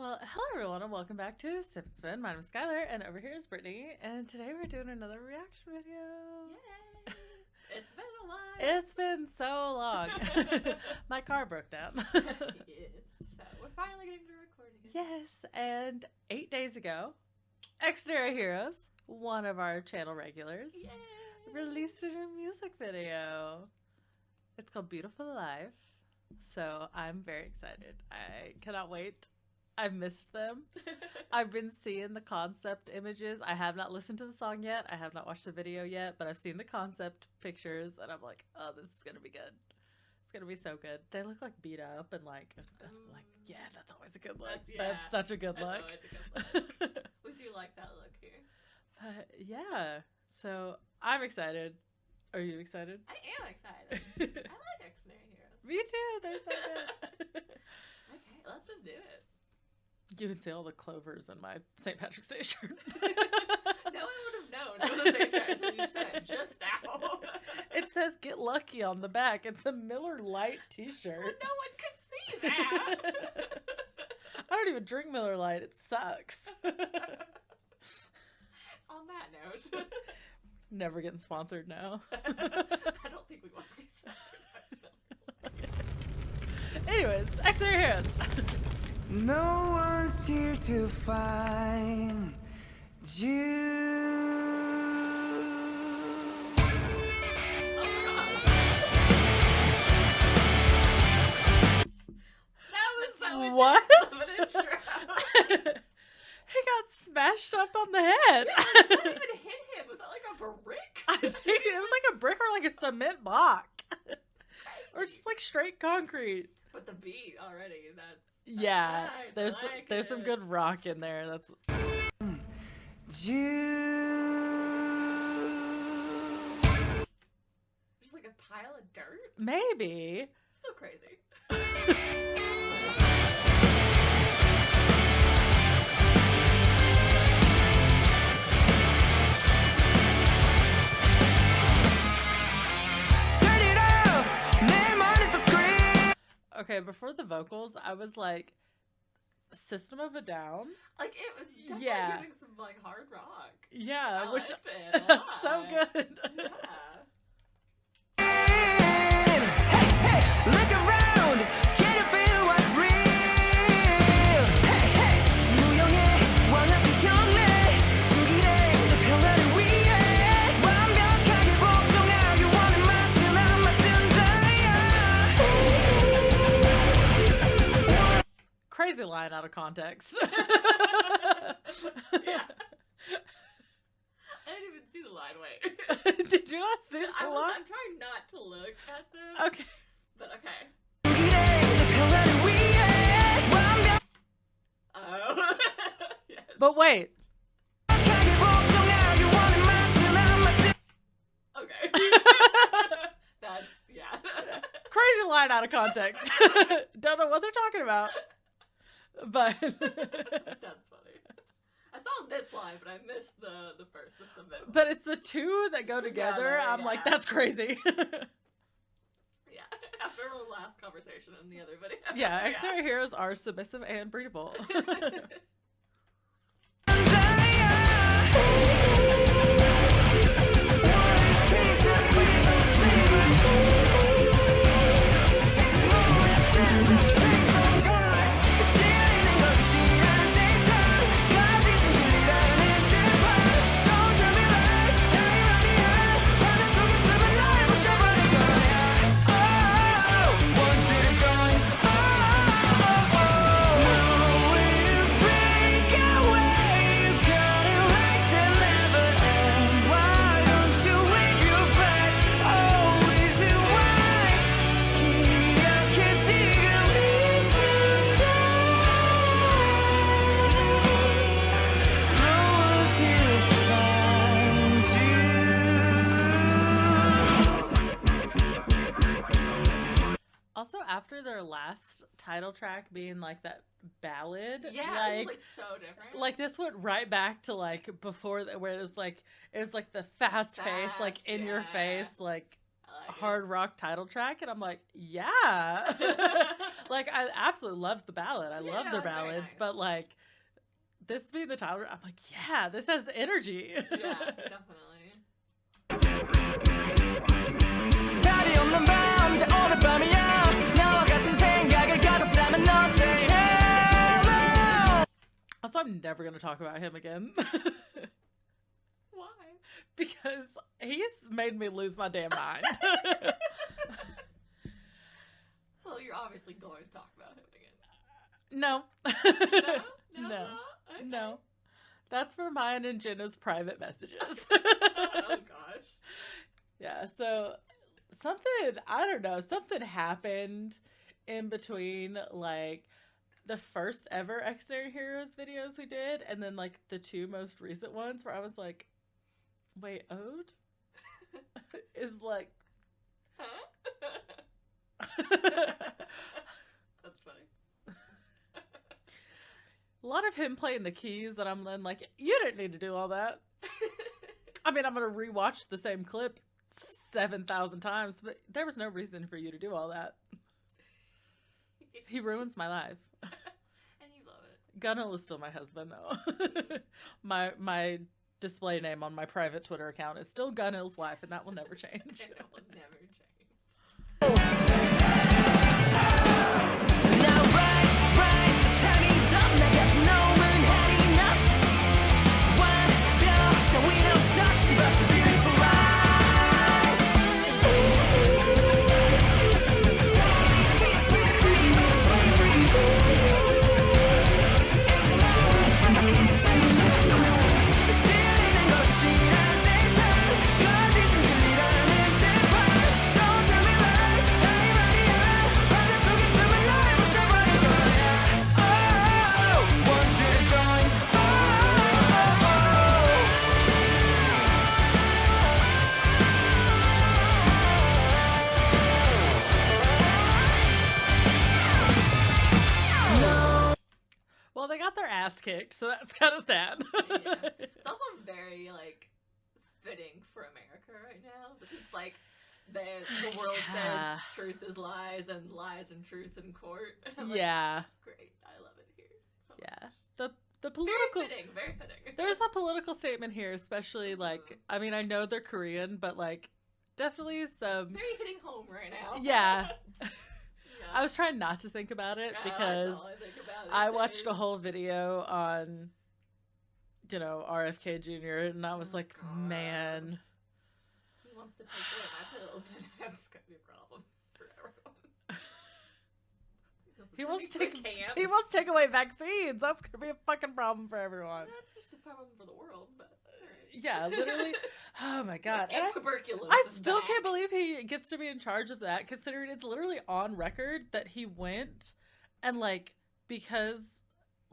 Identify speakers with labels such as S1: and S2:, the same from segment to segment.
S1: Well, hello everyone and welcome back to Sip and Spin. My name is Skylar and over here is Brittany, and today we're doing another reaction video.
S2: Yay! It's been a while.
S1: It's been so long. My car broke down.
S2: Yes. So we're finally getting to record again.
S1: Yes, and 8 days ago, Xdinary Heroes, one of our channel regulars,
S2: Yay!
S1: released a new music video. It's called Beautiful Life. So I'm very excited. I cannot wait. I've missed them. I've been seeing the concept images. I have not listened to the song yet. I have not watched the video yet, but I've seen the concept pictures and I'm like, oh, this is going to be good. It's going to be so good. They look like beat up and yeah, that's always a good look. That's such a good look.
S2: Always a good look. We do like that look here.
S1: But yeah, so I'm excited. Are you excited?
S2: I am excited. I like Xdinary Heroes.
S1: Me too. They're so good.
S2: Okay, let's just do it.
S1: You can see all the clovers in my St. Patrick's Day shirt.
S2: No one would have known it was a St. Patrick's until you said it just now.
S1: It says "Get Lucky" on the back. It's a Miller Lite t-shirt.
S2: Well, no one could see that.
S1: I don't even drink Miller Lite. It sucks.
S2: On that note.
S1: Never getting sponsored now.
S2: I don't think we want to be sponsored by
S1: Anyways, Xdinary Heroes.
S3: No one's here to find you.
S1: What? He got smashed up on the head.
S2: Yeah, what even hit him? Was that like a brick?
S1: I think it was like a brick or like a cement block. Or just like straight concrete.
S2: But the beat already, that's
S1: Yeah,
S2: nice.
S1: there's some good rock in there. That's
S2: just like a pile of dirt.
S1: maybe.
S2: So crazy.
S1: Okay, before the vocals, I was like, System of a Down?
S2: Like, it was definitely giving some, like, hard rock.
S1: Yeah,
S2: I
S1: which
S2: liked it a
S1: that's
S2: lot.
S1: so good.
S2: Yeah.
S3: Look around, can you feel what's real? 무용해, 완벽히 준비돼, 평화를 위해 완벽하게 복종하기 원해 맡은 안 맡은 자야.
S1: Crazy line out of context.
S2: Yeah. I didn't even see the line, wait.
S1: Did you not see the
S2: I'm
S1: line?
S2: trying not to look at them.
S1: Okay.
S2: But okay. Oh. Yes.
S1: But wait.
S2: Okay. That's, yeah.
S1: Crazy line out of context. Don't know what they're talking about. But
S2: That's funny. I saw this line, but I missed the first, the submit.
S1: but it's the two that go together. I'm like,
S2: yeah.
S1: that's crazy.
S2: Yeah, after our last conversation in the other video.
S1: Yeah, Xdinary Heroes are submissive and breedable. Also, after their last title track being like that ballad,
S2: Yeah, it was like so different.
S1: like this went right back to like before where it was like the fast pace, like in your face, like
S2: I like
S1: hard rock title track, and I'm like, yeah. Like, I absolutely loved the ballad. I
S2: Yeah,
S1: love
S2: no,
S1: their
S2: it's very
S1: ballads,
S2: nice.
S1: but like this being the title, I'm like, yeah, this has energy.
S2: Yeah, definitely.
S3: 달이 없는 밤 저 오늘 밤이야 나와 같은 생각을 가졌다면 너 say hello.
S1: Also, I'm never gonna talk about him again.
S2: Why?
S1: Because he's made me lose my damn mind.
S2: So you're obviously going to talk about him again.
S1: No.
S2: No?
S1: No.
S2: Okay.
S1: No. That's for mine and Jenna's private messages.
S2: Oh gosh.
S1: Yeah, so something happened in between like the first ever Xdinary Heroes videos we did and then like the two most recent ones where I was like, wait, Ode? Is like
S2: Huh? That's funny.
S1: a lot of him playing the keys and I'm then like, you didn't need to do all that. I mean, I'm gonna rewatch the same clip 7,000 times, but there was no reason for you to do all that. He ruins my life.
S2: And you love it.
S1: Gunnel is still my husband, though. my display name on my private Twitter account is still Gunnel's wife, and that will never change.
S2: It will never change.
S3: Now right the time is up 나 같은 놈은 had enough 완벽 따윈 없어 but you're beautiful 지리는 것이란 세상 거짓은 진리라는 제발 Don't tell me lies 나의 말이야 화가 속에 숨은 너를 부셔버릴 거야 Oh want you to join
S1: Well, they got their ass kicked, so that's kind of sad.
S2: Yeah. It's also very like fitting for America right now because like the world
S1: Yeah.
S2: says truth is lies and lies and truth in court. And I'm like,
S1: Yeah,
S2: great, I love it here. So
S1: yeah.
S2: much.
S1: The
S2: Very
S1: political
S2: fitting, very fitting.
S1: there's a political statement here, especially like I mean I know they're Korean, but like definitely some.
S2: very hitting home right now.
S1: Yeah.
S2: Yeah.
S1: I was trying not to think about it
S2: Yeah,
S1: because
S2: that's all I think about these
S1: I watched a
S2: days.
S1: whole video on, you know, RFK Jr. and I was
S2: Oh,
S1: like,
S2: God.
S1: man.
S2: He wants to take away my pills, and that's gonna be a problem for everyone.
S1: He wants to
S2: Sending
S1: take
S2: to a camp.
S1: he wants to take away vaccines. That's gonna be a fucking problem for everyone.
S2: That's just a problem for the world, but alright.
S1: Yeah, literally. Oh my god. And
S2: And tuberculosis.
S1: I
S2: is
S1: still
S2: back.
S1: can't believe he gets to be in charge of that, considering it's literally on record that he went and like because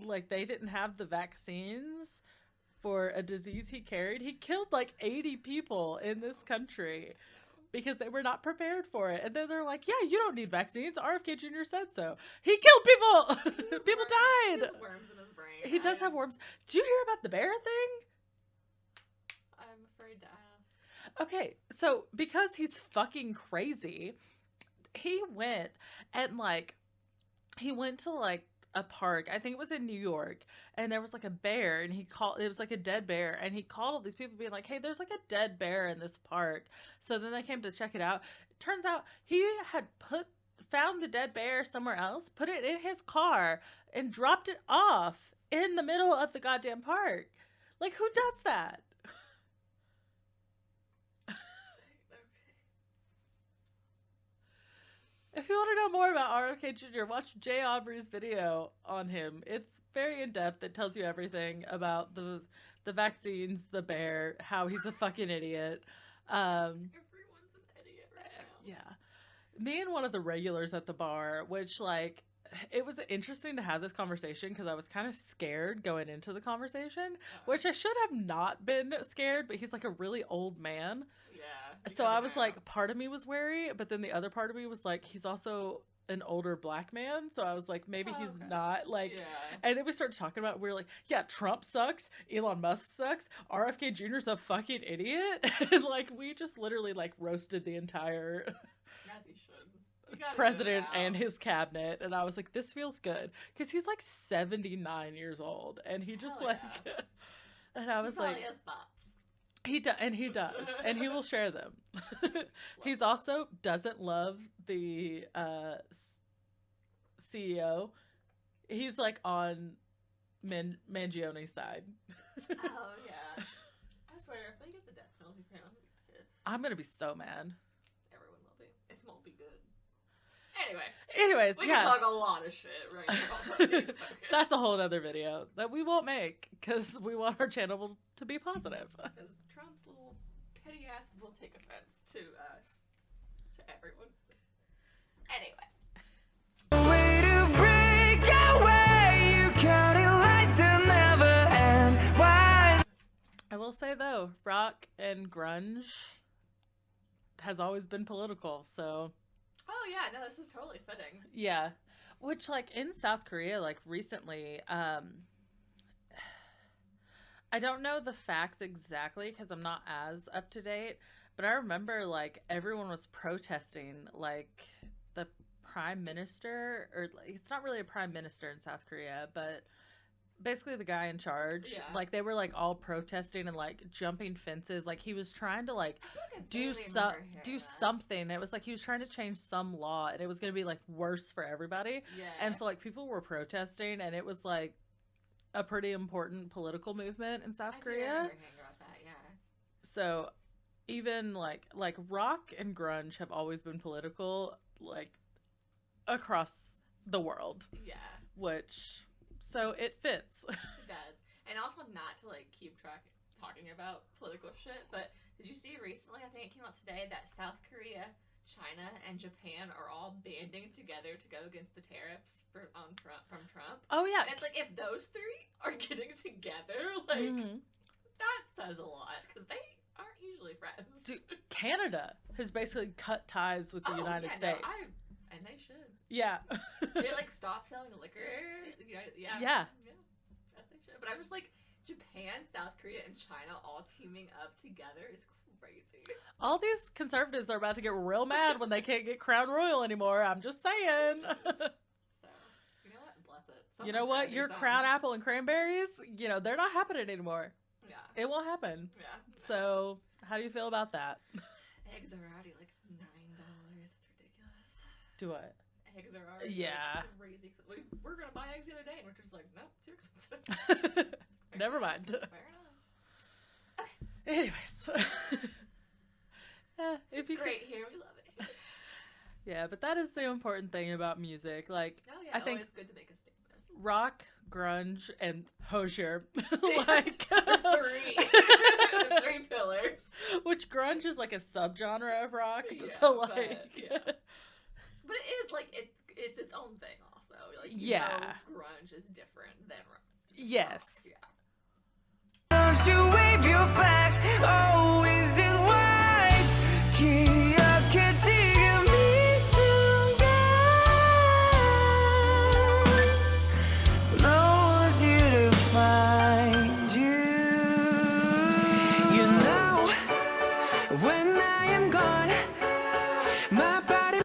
S1: like they didn't have the vaccines for a disease he carried, he killed like 80 people in this country because they were not prepared for it. And then they're like, yeah, you don't need vaccines. RFK Jr. said so. He killed people. People
S2: He
S1: died.
S2: has worms in his brain.
S1: He does have worms. Did you hear about the bear thing?
S2: I'm afraid to ask.
S1: Okay, so because he's fucking crazy, he went to like a park. I think it was in New York, and there was like a bear, and it was like a dead bear, and he called all these people being like, "Hey, there's like a dead bear in this park." So then they came to check it out. It turns out he had found the dead bear somewhere else, put it in his car, and dropped it off in the middle of the goddamn park. Like, who does that? If you want to know more about RFK Jr., watch Jay Aubrey's video on him. It's very in-depth. It tells you everything about the vaccines, the bear, how he's a fucking idiot.
S2: Everyone's an idiot right now.
S1: Yeah. Me and one of the regulars at the bar, which, like, it was interesting to have this conversation because I was kind of scared going into the conversation, which I should have not been scared, but he's like a really old man.
S2: Yeah.
S1: So I was like, part of me was wary, but then the other part of me was like, he's also an older black man. So I was like, maybe
S2: Oh,
S1: he's
S2: okay.
S1: not like.
S2: Yeah.
S1: And then we started talking about, we were like, yeah, Trump sucks, Elon Musk sucks, RFK Jr.'s a fucking idiot. And like, we just literally like roasted the entire.
S2: As he should. You gotta
S1: president
S2: get it
S1: and
S2: out.
S1: his cabinet, and I was like, this feels good, because he's like 79 years old, and he just
S2: Hell
S1: like,
S2: yeah.
S1: and I was
S2: He probably
S1: like,
S2: has thoughts.
S1: he does, and he will share them. He's also doesn't love the CEO. He's like on Mangione's side.
S2: Oh yeah. I swear, if they get the death penalty for him, I'm gonna be pissed.
S1: I'm gonna be so mad.
S2: Everyone will be. It won't be good. Anyway,
S1: Anyways,
S2: we
S1: yeah,
S2: can talk a lot of shit right now. About being focused.
S1: that's a whole other video that we won't make because we want our channel to be positive.
S2: Because Trump's little petty ass will take offense to us, to everyone. Anyway,
S3: Way to break away, you counting lights to never end. Why?
S1: I will say though, rock and grunge has always been political, so
S2: oh yeah, no, this is totally fitting.
S1: yeah. Which like in South Korea, like recently, I don't know the facts exactly because I'm not as up to date, but I remember like everyone was protesting like the prime minister, or like, it's not really a prime minister in South Korea, but basically the guy in charge.
S2: Yeah.
S1: Like they were like all protesting and like jumping fences. Like he was trying to like
S2: I feel like I
S1: do
S2: vaguely
S1: some
S2: remember hearing
S1: do
S2: that.
S1: something. It was like he was trying to change some law and it was going to be like worse for everybody.
S2: Yeah.
S1: And so like people were protesting and it was like a pretty important political movement in South
S2: I do
S1: Korea.
S2: remember hearing about that. Yeah.
S1: So even like rock and grunge have always been political, like across the world,
S2: Yeah.
S1: which so it fits.
S2: It does. And also not to like keep track talking about political shit, but did you see recently, I think it came out today, that South Korea, China, and Japan are all banding together to go against the tariffs from Trump.
S1: Oh yeah.
S2: And it's like, if those three are getting together, like,
S1: Mhm.
S2: that says a lot, because they aren't usually friends.
S1: Dude, Canada has basically cut ties with the United States.
S2: And they should.
S1: Yeah.
S2: They like stop selling liquor. Yeah.
S1: Yeah.
S2: As they should. But I was like, Japan, South Korea, and China all teaming up together is crazy.
S1: All these conservatives are about to get real mad when they can't get Crown Royal anymore. I'm just saying.
S2: So, you know what? Bless it.
S1: You know
S2: Someone's
S1: what?
S2: gotta do
S1: Your
S2: something.
S1: Crown Apple and cranberries, you know, they're not happening anymore.
S2: Yeah.
S1: It won't happen.
S2: Yeah.
S1: So, how do you feel about that?
S2: Eggs are already like $9. It's ridiculous.
S1: Do what?
S2: Eggs are already
S1: Yeah.
S2: like, crazy. We were gonna buy eggs the other day, and we're just like, nope, too expensive. Fair
S1: Never
S2: enough.
S1: mind.
S2: Fair enough.
S1: Anyways. If you could,
S2: Great, here we love it.
S1: yeah, but that is the important thing about music. Like,
S2: Oh yeah,
S1: I think
S2: always good to make a statement.
S1: rock, grunge, and hosier, like
S2: Three. Three pillars.
S1: which grunge is like a subgenre of rock.
S2: Yeah,
S1: So
S2: but,
S1: like,
S2: yeah. But it is like it's its own thing also. Like you
S1: Yeah.
S2: know grunge is different than rock.
S1: yes.
S2: Yeah.
S3: Don't you wave your flag? Oh, is it white? 기억해지는 이 순간 knows you to find you. You know, when I am gone, my body.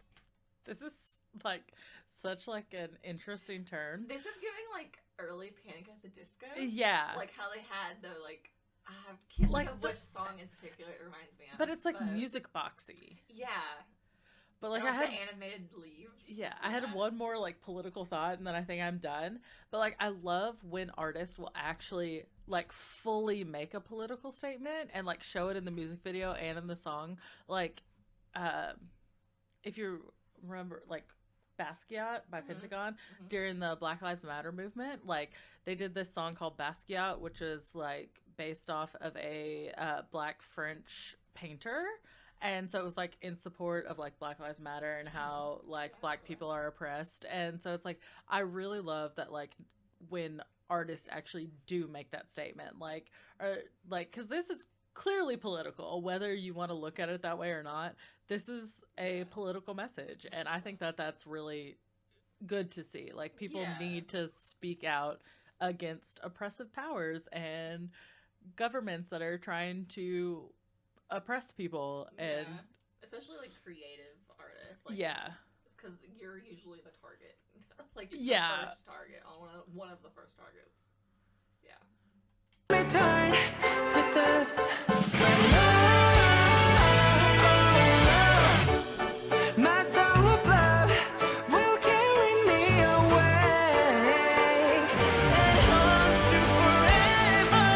S1: This is like such like an interesting turn.
S2: This is giving like early Panic at the Disco.
S1: Yeah.
S2: Like how they had the like I can't
S1: Like
S2: think of
S1: the-
S2: which song in particular it reminds me of.
S1: But it's like music boxy.
S2: Yeah.
S1: But like
S2: Or,
S1: I had
S2: the animated leaves.
S1: yeah, I had one more like political thought and then I think I'm done. But like I love when artists will actually like fully make a political statement and like show it in the music video and in the song. Like if you remember like Basquiat by
S2: Mhm.
S1: Pentagon
S2: Mhm.
S1: during the Black Lives Matter movement, like they did this song called Basquiat, which is like based off of a black French painter. And so it was like in support of like Black Lives Matter and how like black people are oppressed. And so it's like I really love that like when artists actually do make that statement, like or like because this is clearly political, whether you want to look at it that way or not. This is a political message, and I think that that's really good to see. Like people
S2: Yeah.
S1: need to speak out against oppressive powers and governments that are trying to oppress people and
S2: Yeah. Especially like creative artists. Like,
S1: yeah.
S2: because you're usually the target, like
S1: Yeah.
S2: the first target on one of the first targets. Yeah.
S3: Return to dust. My song of love will carry me away and haunt you forever.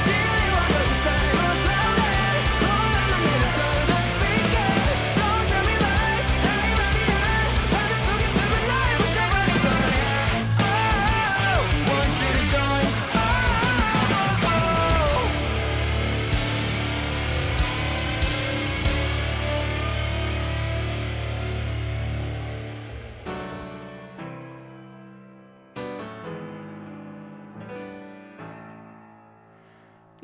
S3: Chilling while the cycle slowly. Hold on a minute, don't just begin. Don't tell me lies, I ain't ready yet. But it's so good to be night, wish I would have gone, yeah. Oh, want you to join.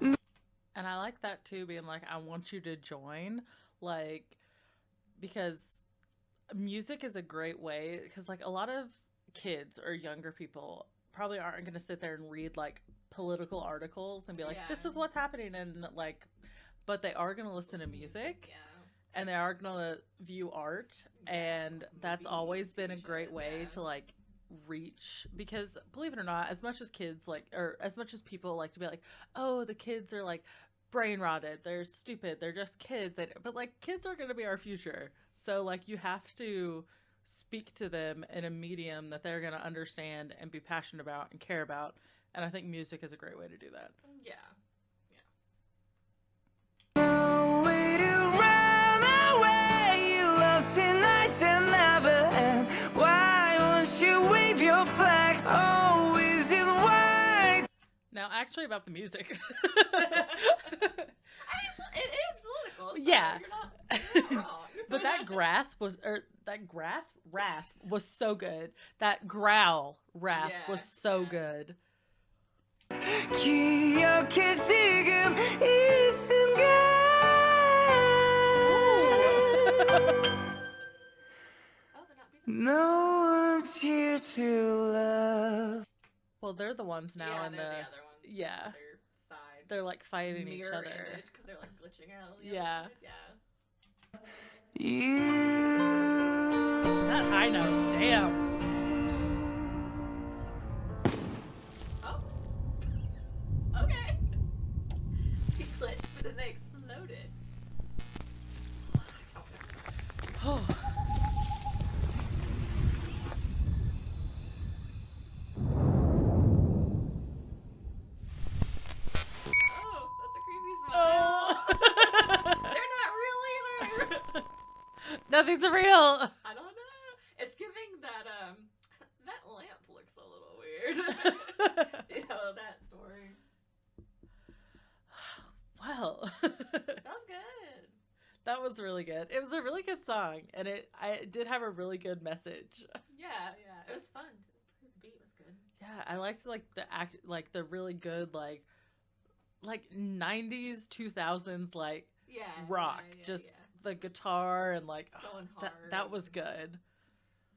S1: And I like that too, being like, I want you to join, like, because music is a great way, because like a lot of kids or younger people probably aren't going to sit there and read like political articles and be like, this is what's happening, and like, but they are going to listen to music.
S2: Yeah.
S1: And they are going to view art, and that's always been a great way to like reach, because believe it or not, as much as kids like, or as much as people like to be like, oh, the kids are like brain rotted, they're stupid, they're just kids, but like kids are going to be our future, so like you have to speak to them in a medium that they're going to understand and be passionate about and care about, and I think music is a great way to do that.
S2: Yeah.
S3: No way to run away. You lost in ice and never end. Why won't you wave your flag? Always in white.
S1: Now actually about the music.
S2: I mean, it is political. So
S1: Yeah.
S2: You're not wrong.
S1: But that rasp was so good. That growl rasp was so good.
S3: 기억해 지금 이 순간.
S2: Oh, they're not beating.
S3: No one's here to love.
S1: Well, they're the ones now in
S2: they're
S1: the
S2: the other one.
S1: yeah.
S2: The other side.
S1: They're like fighting each
S2: Mirror
S1: other.
S2: image, because they're like glitching out. On the
S1: Yeah.
S2: other side. Yeah.
S3: You.
S1: That high note, damn.
S2: Oh. Okay. He glitched, but then they exploded. I don't know. Oh, that's a creepy smile. They're not real either.
S1: Nothing's real.
S2: I don't know. It's giving that that lamp looks a little weird. You know that story.
S1: Well,
S2: That was good.
S1: that was really good. It was a really good song, and I did have a really good message.
S2: Yeah, it was fun. The beat was good.
S1: Yeah, I liked like the really good like 90s 2000s like
S2: Yeah.
S1: rock,
S2: yeah,
S1: just
S2: yeah.
S1: the guitar and like
S2: Going
S1: that
S2: hard.
S1: was good.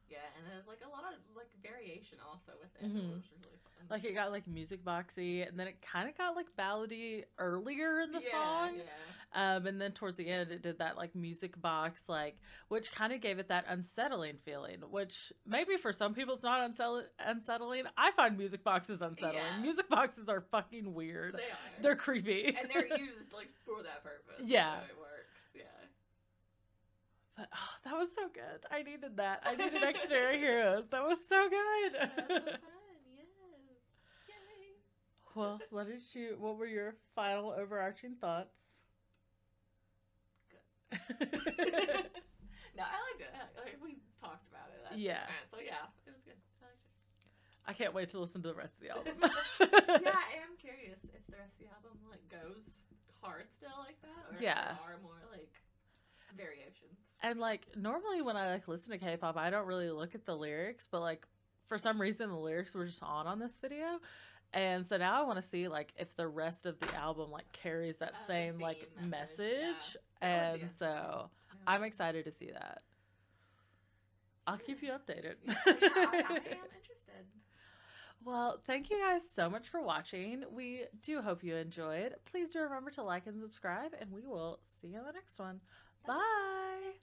S2: Yeah, and there's like a lot of like variation also with it,
S1: Mhm.
S2: which was really fun.
S1: Like it got like music boxy, and then it kind of got like ballady earlier in the song.
S2: Yeah.
S1: And then towards the end, it did that like music box, like, which kind of gave it that unsettling feeling, which maybe for some people it's not unsettling. I find music boxes unsettling.
S2: Yeah.
S1: Music boxes are fucking weird.
S2: They are.
S1: They're creepy.
S2: And they're used like for that purpose.
S1: Yeah.
S2: So it works. Yeah.
S1: But oh, that was so good. I needed that. I needed Xdinary Heroes. That was so good.
S2: That was so fun. Yes. Yay.
S1: Well, what were your final overarching thoughts?
S2: No, I liked it. Like, we talked about it.
S1: Yeah.
S2: So yeah, it was good. I liked it.
S1: I can't wait to listen to the rest of the album.
S2: Yeah, I am curious if the rest of the album like goes hard still like that, or
S1: Yeah.
S2: if there are more like variations.
S1: And like normally when I like listen to K-pop, I don't really look at the lyrics, but like for some reason the lyrics were just on this video. And so now I want to see like if the rest of the album like carries that
S2: The
S1: same like
S2: theme
S1: message.
S2: That would be
S1: And so
S2: interesting.
S1: I'm excited to see that. I'll keep you updated.
S2: Yeah, I am interested.
S1: Well, thank you guys so much for watching. We do hope you enjoyed. Please do remember to like and subscribe, and we will see you in the next one. Bye.